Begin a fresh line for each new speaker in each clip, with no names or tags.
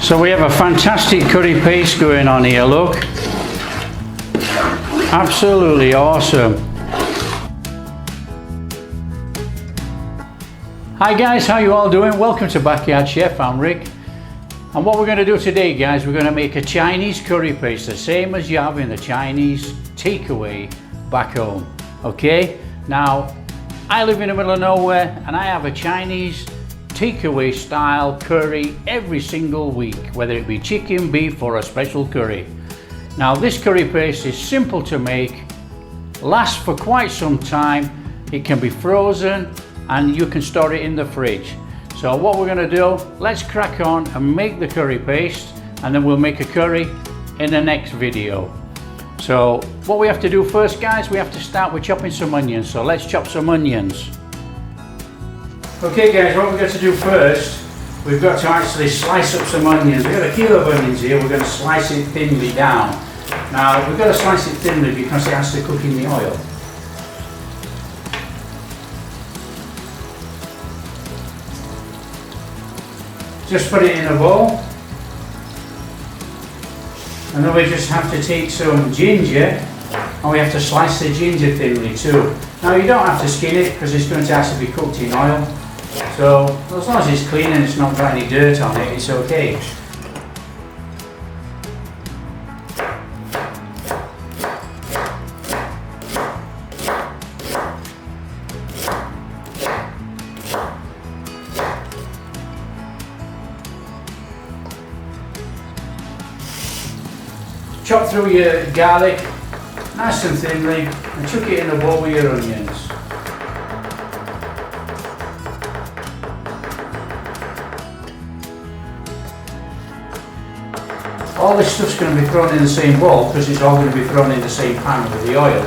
So we have a fantastic curry paste going on here, look. Absolutely awesome. Hi guys, how you all doing? Welcome to Backyard Chef, I'm Rick. And what we're going to do today, guys, we're going to make a Chinese curry paste, the same as you have in the Chinese takeaway back home. Okay? Now, I live in the middle of nowhere and I have a Chinese takeaway style curry every single week, whether it be chicken, beef or a special curry. Now this curry paste is simple to make, lasts for quite some time, it can be frozen and you can store it in the fridge. So what we're going to do, let's crack on and make the curry paste, and then we'll make a curry in the next video. So what we have to do first, guys, we have to start with chopping some onions. So let's chop some onions. Okay guys, what we've got to do first, we've got to actually slice up some onions. We've got a kilo of onions here, we're going to slice it thinly down. Now we've got to slice it thinly because it has to cook in the oil. Just put it in a bowl. And then we just have to take some ginger and we have to slice the ginger thinly too. Now you don't have to skin it because it's going to actually be cooked in oil. So as long as it's clean and it's not got any dirt on it, it's okay. Chop through your garlic nice and thinly and chuck it in a bowl with your onions. All this stuff's going to be thrown in the same bowl because it's all going to be thrown in the same pan with the oil.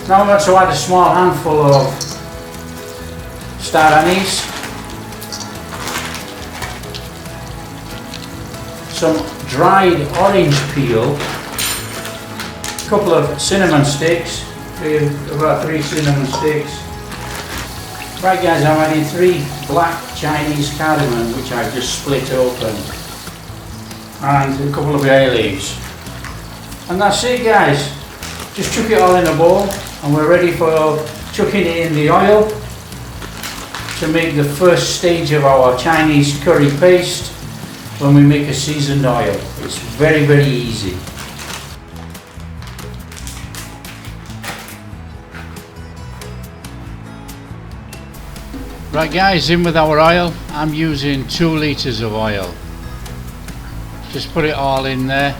Now I'm going to add a small handful of star anise, some dried orange peel, a couple of cinnamon sticks, about 3 cinnamon sticks. Right guys, I'm adding 3 black Chinese cardamom which I've just split open, and a couple of bay leaves. And that's it guys, just chuck it all in a bowl and we're ready for chucking it in the oil to make the first stage of our Chinese curry paste when we make a seasoned oil. It's very, very easy. Right guys, in with our oil. I'm using 2 litres of oil. Just put it all in there.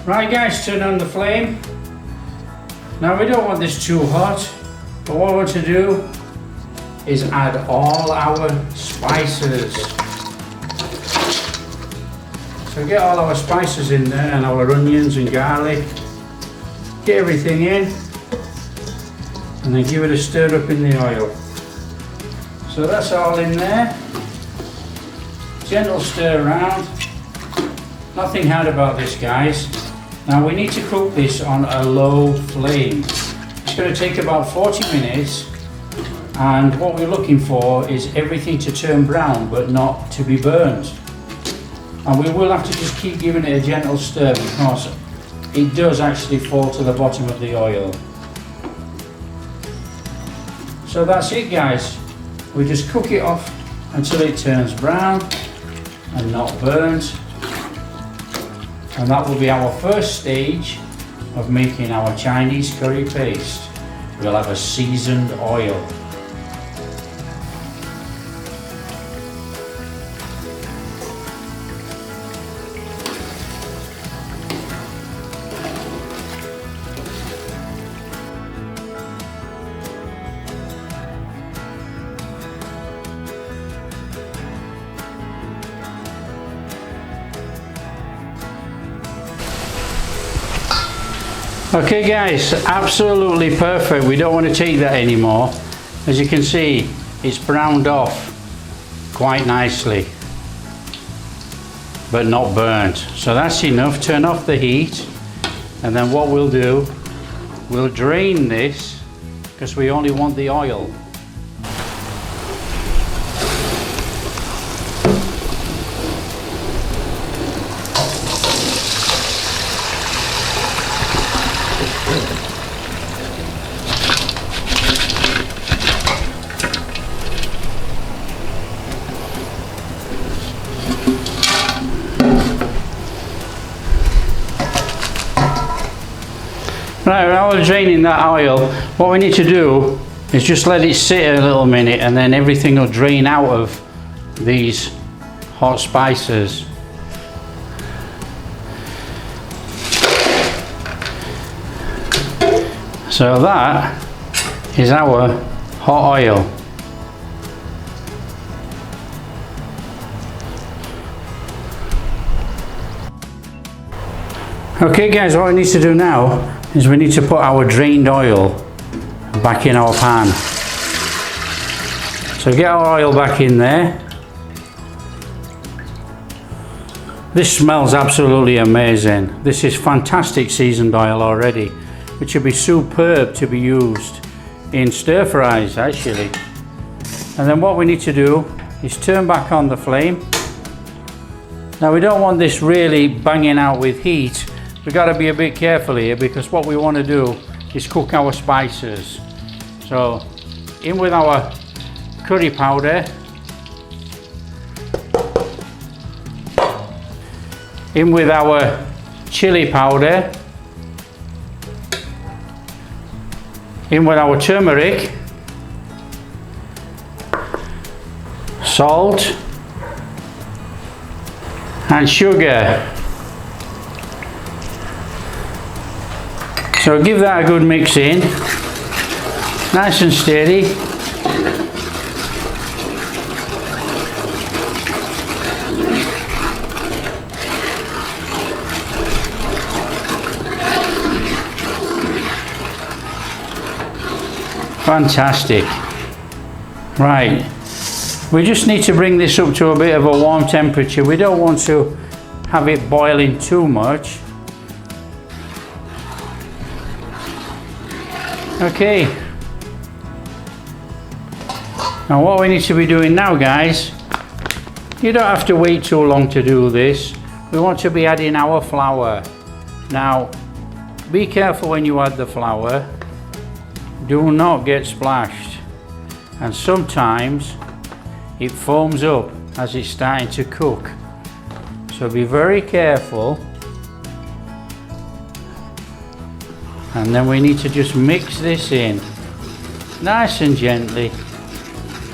Right guys, turn on the flame. Now we don't want this too hot, but what we want to do is add all our spices. So get all our spices in there and our onions and garlic. Get everything in and then give it a stir up in the oil. So that's all in there. Gentle stir around. Nothing hard about this guys. Now we need to cook this on a low flame. It's going to take about 40 minutes, and what we're looking for is everything to turn brown but not to be burnt. And we will have to just keep giving it a gentle stir because it does actually fall to the bottom of the oil. So that's it guys. We just cook it off until it turns brown and not burnt. And that will be our first stage of making our Chinese curry paste. We'll have a seasoned oil. Okay guys, absolutely perfect. We don't want to take that anymore. As you can see, it's browned off quite nicely, but not burnt. So that's enough. Turn off the heat, and then what we'll do, we'll drain this because we only want the oil. Right, while we're draining that oil, what we need to do is just let it sit a little minute, and then everything will drain out of these hot spices. So that is our hot oil. Okay guys, what we need to do now is we need to put our drained oil back in our pan. So get our oil back in there. This smells absolutely amazing. This is fantastic seasoned oil already, which would be superb to be used in stir fries actually. And then what we need to do is turn back on the flame. Now we don't want this really banging out with heat. We've got to be a bit careful here, because what we want to do is cook our spices. So in with our curry powder, in with our chili powder, in with our turmeric, salt and sugar. So give that a good mix in, nice and steady. Fantastic. Right, we just need to bring this up to a bit of a warm temperature. We don't want to have it boiling too much. Okay, now what we need to be doing now guys, you don't have to wait too long to do this. We want to be adding our flour. Now be careful when you add the flour, do not get splashed, and sometimes it foams up as it's starting to cook, so be very careful. And then we need to just mix this in nice and gently,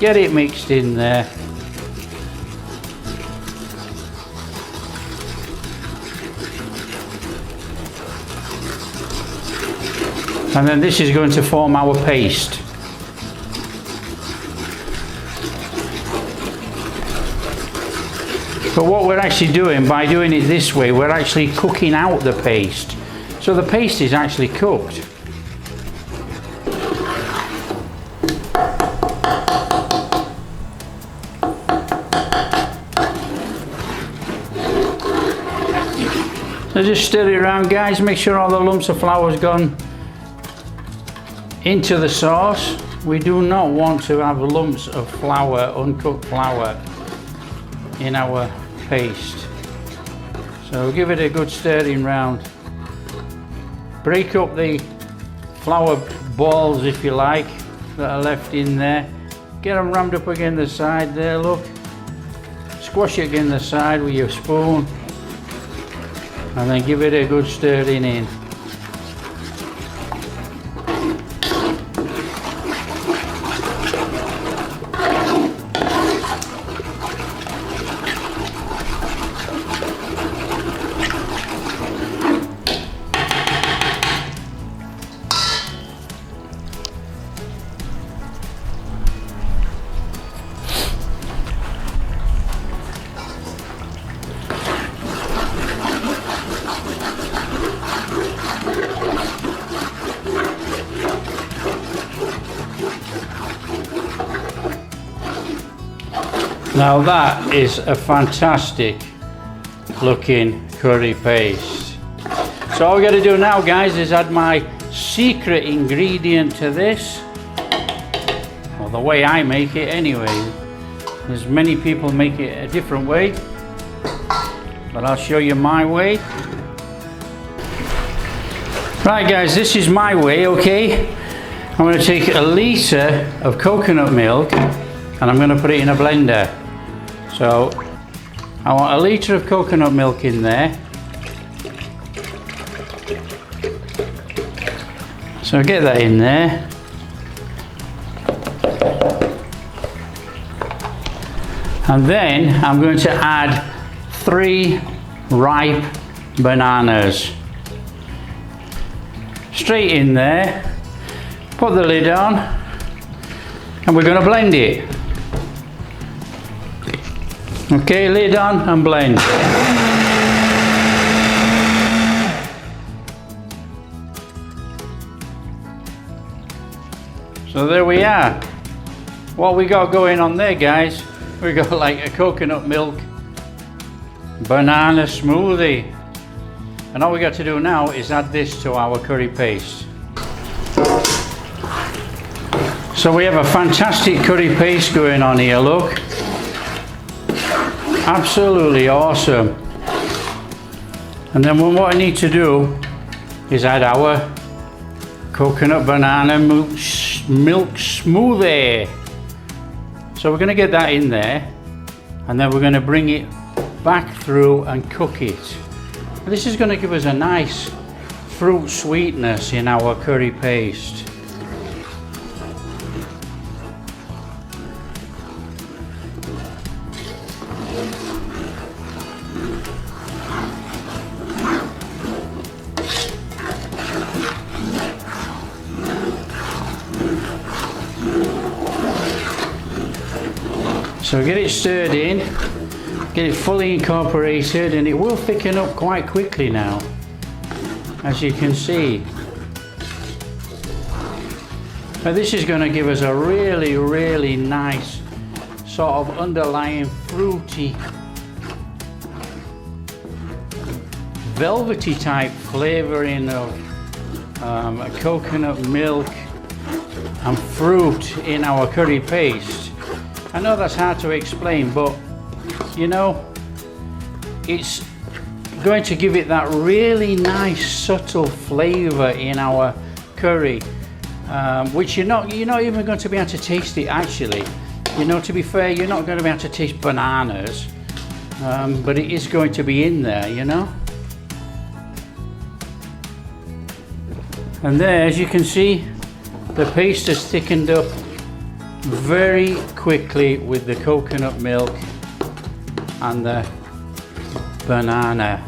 get it mixed in there. And then this is going to form our paste. But what we're actually doing, by doing it this way, we're actually cooking out the paste. So the paste is actually cooked. So just stir it around guys, make sure all the lumps of flour's gone into the sauce. We do not want to have lumps of flour, uncooked flour, in our paste. So give it a good stirring round. Break up the flour balls if you like that are left in there. Get them rammed up against the side there, look. Squash it against the side with your spoon, and then give it a good stirring in. Now that is a fantastic looking curry paste. So all we got to do now, guys, is add my secret ingredient to this. Well, the way I make it anyway. There's many people make it a different way, but I'll show you my way. Right guys, this is my way, okay? I'm going to take a litre of coconut milk and I'm going to put it in a blender. So I want a litre of coconut milk in there. So get that in there. And then I'm going to add 3 ripe bananas. Straight in there. Put the lid on. And we're going to blend it. Okay, lid on and blend. So there we are. What we got going on there, guys, we got like a coconut milk banana smoothie. And all we got to do now is add this to our curry paste. So we have a fantastic curry paste going on here, look. Absolutely awesome. And then what I need to do is add our coconut banana milk smoothie. So we're going to get that in there, and then we're going to bring it back through and cook it. This is going to give us a nice fruit sweetness in our curry paste. So get it stirred in, get it fully incorporated, and it will thicken up quite quickly now, as you can see. But this is going to give us a really, really nice sort of underlying fruity, velvety type flavouring of coconut milk and fruit in our curry paste. I know that's hard to explain, but you know, it's going to give it that really nice subtle flavour in our curry, which you're not even going to be able to taste it actually. You know, to be fair, you're not going to be able to taste bananas, but it is going to be in there, you know. And there, as you can see, the paste has thickened up very quickly with the coconut milk and the banana.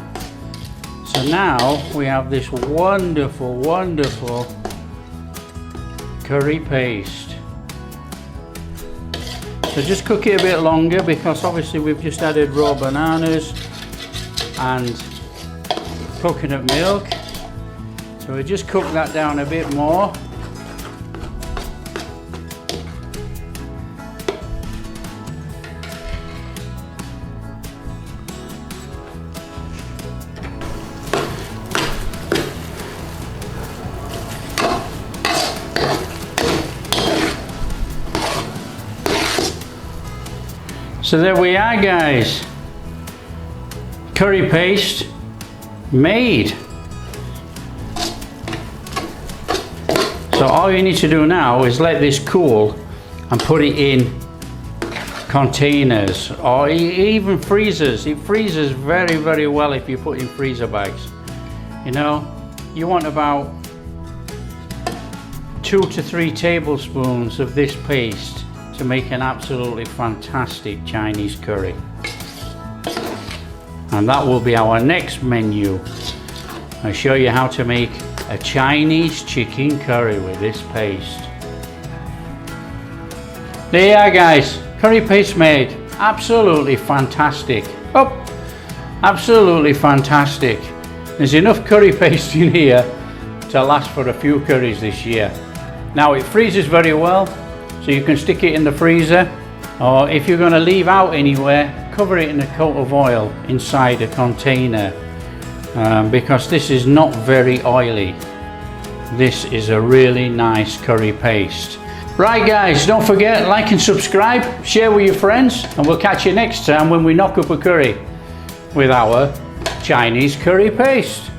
So now we have this wonderful, wonderful curry paste. So just cook it a bit longer, because obviously we've just added raw bananas and coconut milk. So we just cook that down a bit more. So there we are, guys. Curry paste made. So all you need to do now is let this cool and put it in containers or even freezers. It freezes very, very well if you put in freezer bags. You know, you want about 2 to 3 tablespoons of this paste to make an absolutely fantastic Chinese curry. And that will be our next menu. I'll show you how to make a Chinese chicken curry with this paste. There you are, guys, curry paste made. Absolutely fantastic. Oh, absolutely fantastic. There's enough curry paste in here to last for a few curries this year. Now it freezes very well, so you can stick it in the freezer or if you're going to leave out anywhere, cover it in a coat of oil inside a container, because this is not very oily. This is a really nice curry paste. Right guys, don't forget, like and subscribe, share with your friends, and we'll catch you next time when we knock up a curry with our Chinese curry paste.